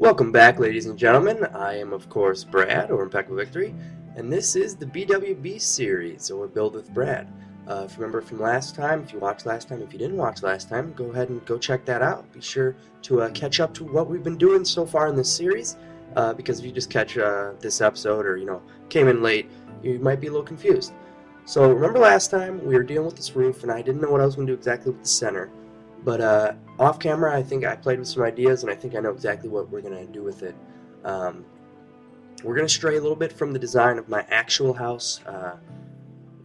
Welcome back, ladies and gentlemen. I am, of course, Brad, or ImpeccableVictory, and this is the BWB series, or Build with Brad. If you remember from last time, if you watched last time, if you didn't watch last time, go ahead and go check that out. Be sure to catch up to what we've been doing so far in this series, because if you just catch this episode or, came in late, you might be a little confused. So remember last time we were dealing with this roof, and I didn't know what I was going to do exactly with the center. But off camera, I think I played with some ideas, and I think I know exactly what we're going to do with it. We're going to stray a little bit from the design of my actual house.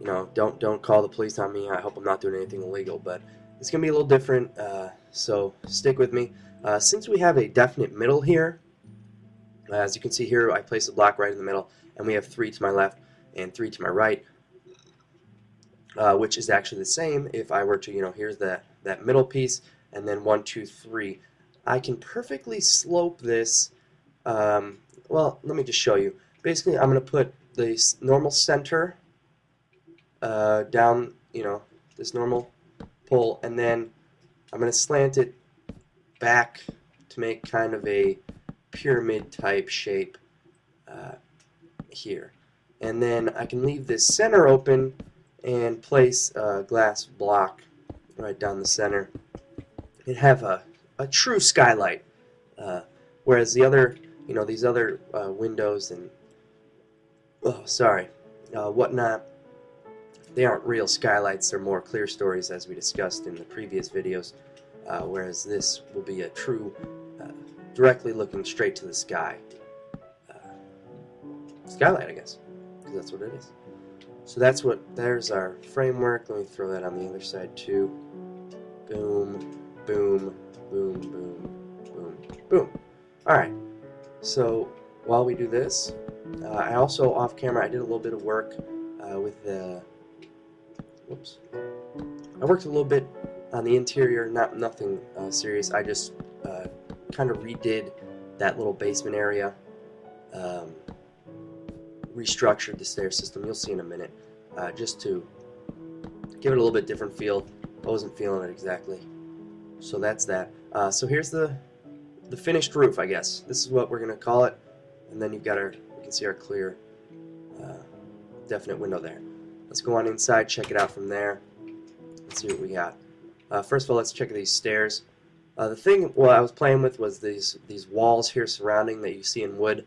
Don't call the police on me. I hope I'm not doing anything illegal, but it's going to be a little different, so stick with me. Since we have a definite middle here, as you can see here, I placed a block right in the middle, and we have 3 to my left and 3 to my right, which is actually the same if I were to, here's that middle piece, and then 1, 2, 3. I can perfectly slope this. Well, let me just show you. Basically, I'm going to put the normal center down, this normal pole, and then I'm going to slant it back to make kind of a pyramid type shape here. And then I can leave this center open and place a glass block right down the center and have a true skylight, whereas the other, these other windows and whatnot, they aren't real skylights. They're more clear stories, as we discussed in the previous videos, whereas this will be a true directly looking straight to the sky skylight, I guess, because that's what it is. So there's our framework. Let me throw that on the other side too. Boom, boom, boom, boom, boom, boom. Alright, so while we do this, I also, off camera, I did a little bit of work with the, I worked a little bit on the interior, nothing serious. I just kind of redid that little basement area, restructured the stair system. You'll see in a minute, just to give it a little bit different feel. I wasn't feeling it exactly. So that's that. So here's the finished roof, I guess. This is what we're going to call it. And then we can see our clear, definite window there. Let's go on inside, check it out from there. Let's see what we got. First of all, let's check these stairs. The thing I was playing with was these walls here surrounding that you see in wood.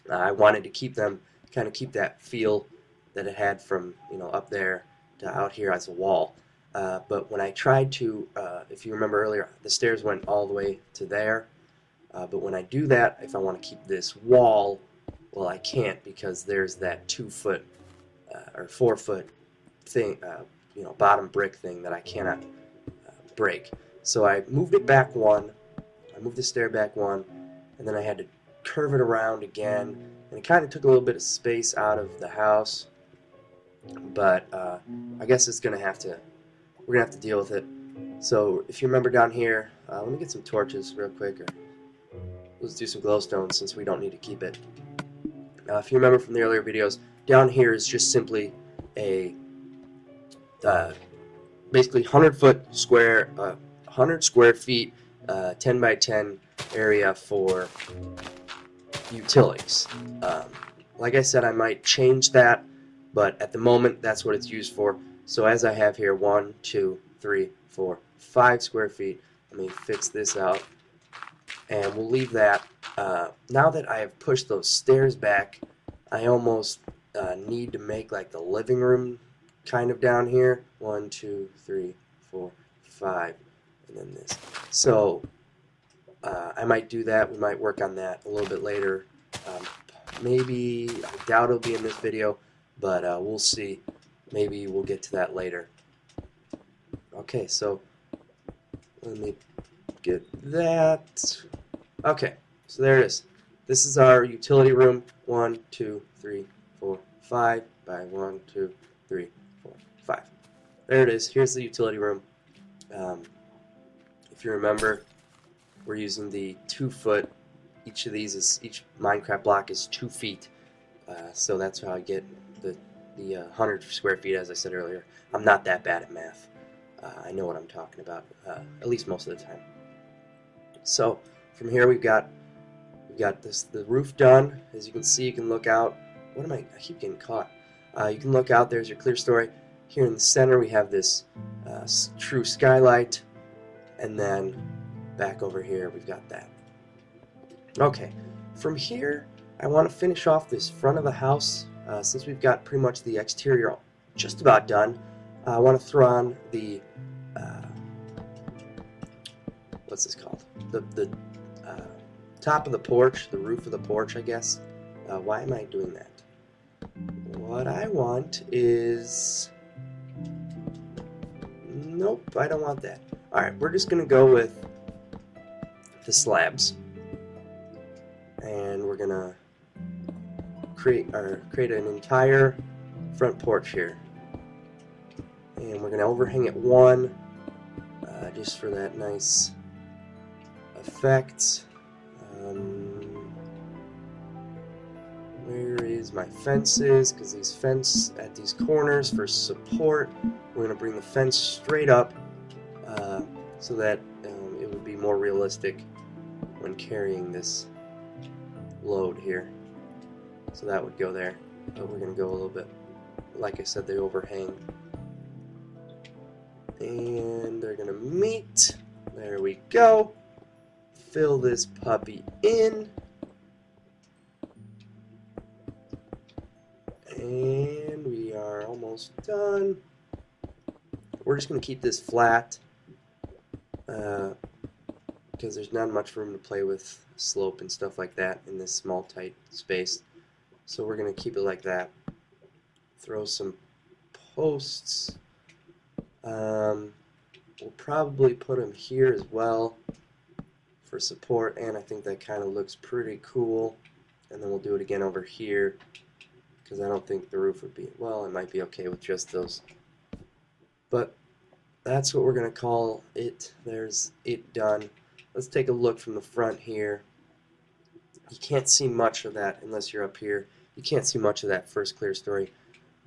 I wanted to keep them, kind of keep that feel that it had from, up there to out here as a wall. But when I tried to, if you remember earlier, the stairs went all the way to there. But when I do that, if I want to keep this wall, well, I can't, because there's that 2-foot or 4-foot thing, bottom brick thing that I cannot break. So I moved it back 1. I moved the stair back 1, and then I had to curve it around again, and it kind of took a little bit of space out of the house. But I guess we're gonna have to deal with it. So if you remember down here, let me get some torches real quick, or let's do some glowstone since we don't need to keep it. If you remember from the earlier videos, down here is just simply a basically 100 square feet, 10 by 10 area for utilities. Like I said, I might change that, but at the moment that's what it's used for. So as I have here, 1, 2, 3, 4, 5 square feet. Let me fix this out, and we'll leave that. Now that I have pushed those stairs back, I almost need to make like the living room kind of down here. 1, 2, 3, 4, 5, and then this. So I might do that. We might work on that a little bit later. Maybe, I doubt it'll be in this video, but we'll see. Maybe we'll get to that later. Okay, so let me get that. Okay, so there it is. This is our utility room. 1, 2, 3, 4, 5 by 1, 2, 3, 4, 5. There it is. Here's the utility room. If you remember, we're using the 2-foot. Each Minecraft block is 2 feet. So that's how I get the 100 square feet, as I said earlier. I'm not that bad at math. I know what I'm talking about, at least most of the time. So from here we've got We got the roof done. As you can see, you can look out. I keep getting caught. You can look out. There's your clear story. Here in the center, we have this true skylight, and then back over here, we've got that. Okay, from here, I want to finish off this front of the house. Since we've got pretty much the exterior just about done, I want to throw on the what's this called? The top of the porch, the roof of the porch, I guess. Why am I doing that? What I want is... Nope, I don't want that. Alright, we're just going to go with the slabs. And we're going to create an entire front porch here. And we're going to overhang it one, just for that nice effect. Where is my fences? Because these fence at these corners for support, we're going to bring the fence straight up so that it would be more realistic when carrying this load here. So that would go there, but we're going to go a little bit, like I said, they overhang. And they're going to meet. There we go. Fill this puppy in. And we are almost done. We're just going to keep this flat because there's not much room to play with slope and stuff like that in this small tight space. So we're going to keep it like that. Throw some posts. We'll probably put them here as well for support, and I think that kind of looks pretty cool. And then we'll do it again over here because I don't think the roof would be, well, it might be okay with just those. But that's what we're going to call it. There's it done. Let's take a look from the front here. You can't see much of that unless you're up here. You can't see much of that first clear story,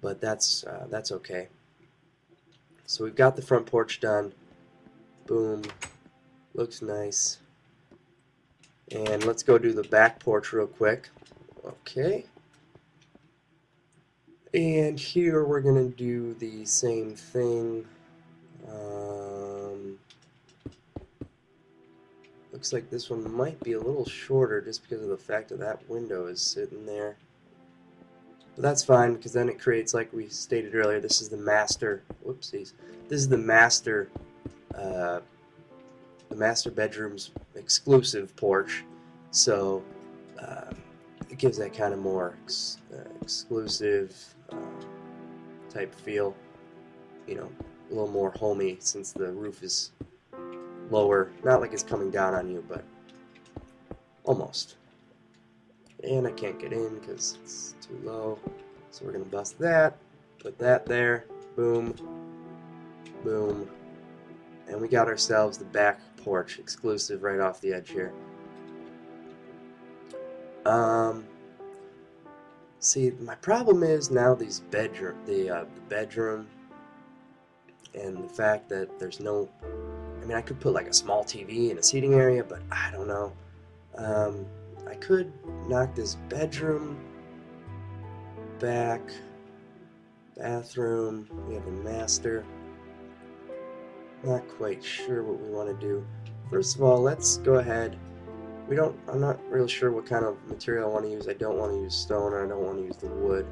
but that's okay. So we've got the front porch done. Boom. Looks nice. And let's go do the back porch real quick. Okay. And here we're going to do the same thing. Looks like this one might be a little shorter just because of the fact that that window is sitting there. But that's fine because then it creates, like we stated earlier, this is the master. Whoopsies. This is the master bedroom's exclusive porch. So it gives that kind of more exclusive type feel. You know, a little more homey since the roof is lower. Not like it's coming down on you, but almost. And I can't get in because it's too low. So we're going to bust that, put that there, boom, boom. And we got ourselves the back porch exclusive right off the edge here. See, my problem is now these bedroom, the bedroom, and the fact that there's no, I mean, I could put like a small TV in a seating area, but I don't know. I could knock this bedroom back, bathroom, we have a master. Not quite sure what we want to do. First of all, let's go ahead. I'm not really sure what kind of material I want to use. I don't want to use stone, or I don't want to use the wood.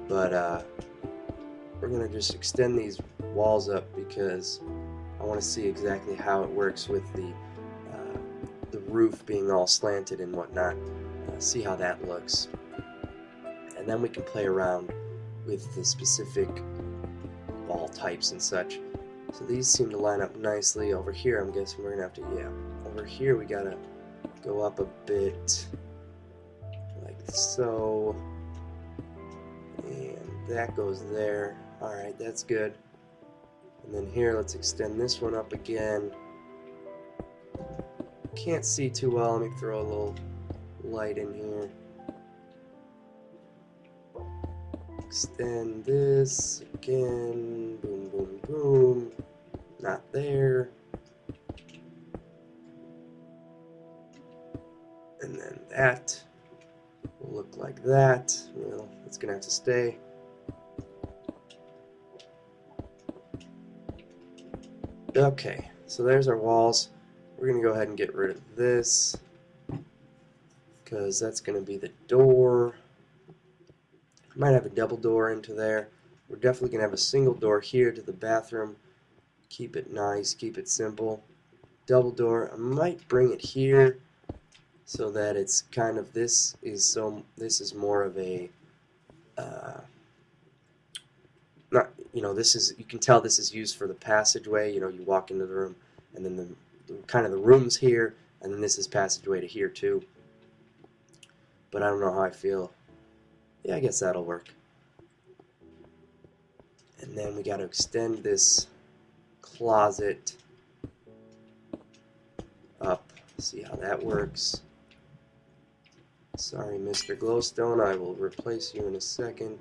But we're going to just extend these walls up because I want to see exactly how it works with the roof being all slanted and whatnot. See how that looks. And then we can play around with the specific wall types and such. So these seem to line up nicely. Over here, I'm guessing we're going to have to, yeah. Over here, we got to go up a bit, like so. And that goes there. Alright, that's good. And then here, let's extend this one up again. Can't see too well. Let me throw a little light in here. Extend this again. Boom, boom, boom. Not there. And then that will look like that. Well, it's going to have to stay. Okay, so there's our walls. We're going to go ahead and get rid of this, because that's going to be the door. I might have a double door into there. We're definitely going to have a single door here to the bathroom. Keep it nice, keep it simple. Double door. I might bring it here so that it's kind of, this is more of a not, this is, you can tell this is used for the passageway. You walk into the room, and then the kind of the room's here, and then this is passageway to here too. But I don't know how I feel. Yeah, I guess that'll work. And then we got to extend this closet up. See how that works. Sorry, Mr. Glowstone, I will replace you in a second.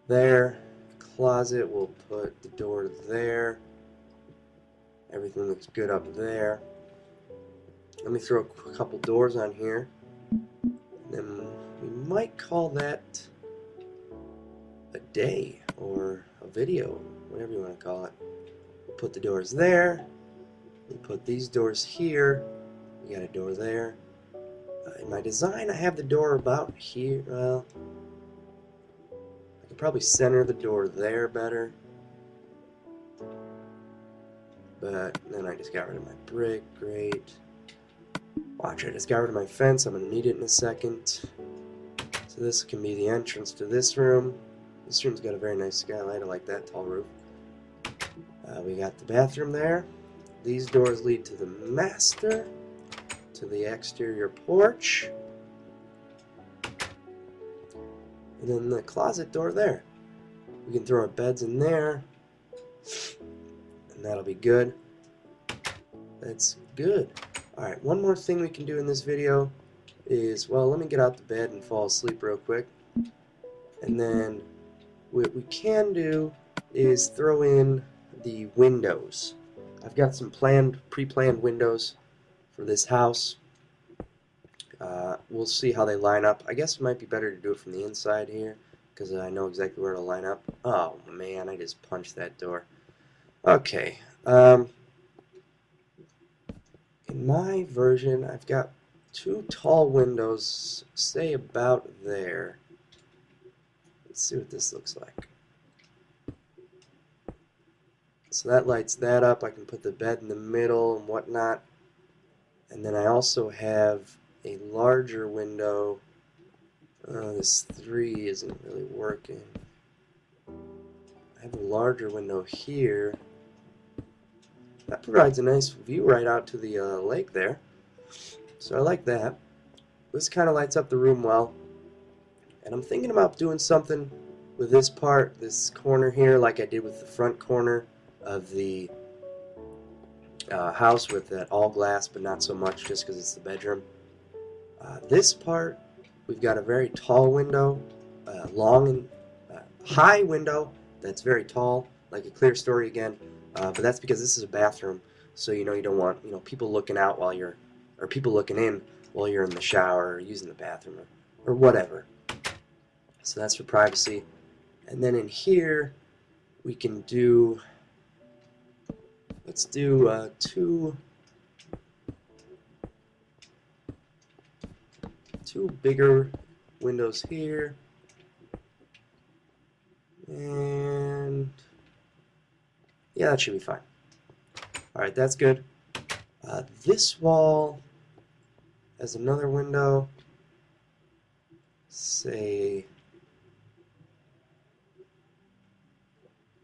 There. Closet, we'll put the door there. Everything looks good up there. Let me throw a couple doors on here. And then we might call that a day or a video, whatever you want to call it. We'll put the doors there. We put these doors here. We got a door there. In my design, I have the door about here. Well, I could probably center the door there better. But then I just got rid of my brick. Great. Watch, I just got rid of my fence. I'm going to need it in a second. So this can be the entrance to this room. This room's got a very nice skylight. I like that tall roof. We got the bathroom there. These doors lead to the master, to the exterior porch, and then the closet door there. We can throw our beds in there, and that'll be good. That's good. Alright, one more thing we can do in this video is, well, let me get out the bed and fall asleep real quick. And then what we can do is throw in the windows. I've got some pre-planned windows for this house. We'll see how they line up. I guess it might be better to do it from the inside here, because I know exactly where to line up. Oh man, I just punched that door. Okay. In my version, I've got two tall windows, say about there. Let's see what this looks like. So that lights that up. I can put the bed in the middle and whatnot. And then I also have a larger window. This 3 isn't really working. I have a larger window here. That provides a nice view right out to the lake there. So I like that. This kind of lights up the room well. And I'm thinking about doing something with this part, this corner here, like I did with the front corner of the house with that all glass, but not so much just because it's the bedroom. This part, we've got a very tall window, long and high window that's very tall, like a clear story again. But that's because this is a bathroom, so you don't want people looking out while you're, or people looking in while you're in the shower or using the bathroom or whatever. So that's for privacy. And then in here, we can do. Let's do two bigger windows here, and yeah, that should be fine. Alright, that's good. This wall has another window, say,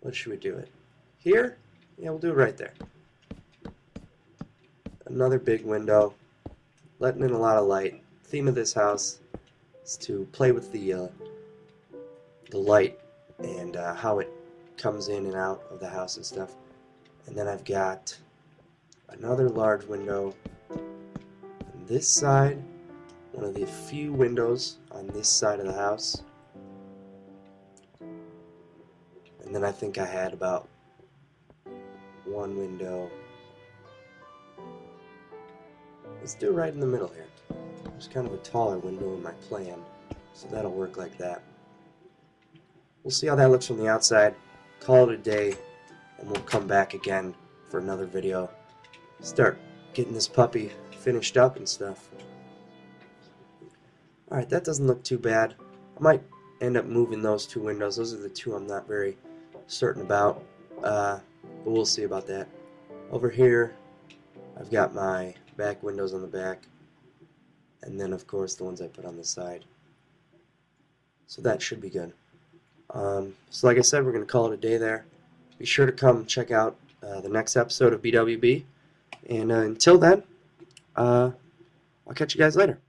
what should we do it? Here? Yeah, we'll do it right there. Another big window, letting in a lot of light. Theme of this house is to play with the light and how it comes in and out of the house and stuff. And then I've got another large window on this side, one of the few windows on this side of the house. And then I think I had about one window let's do it right in the middle here. There's kind of a taller window in my plan, so that'll work like that. We'll see how that looks from the outside, call it a day, and we'll come back again for another video. Start getting this puppy finished up and stuff. Alright, that doesn't look too bad. I might end up moving those two windows. Those are the two I'm not very certain about, but we'll see about that. Over here, I've got my back windows on the back, and then of course the ones I put on the side. So that should be good. So like I said, we're going to call it a day there. Be sure to come check out the next episode of BWB, and until then, I'll catch you guys later.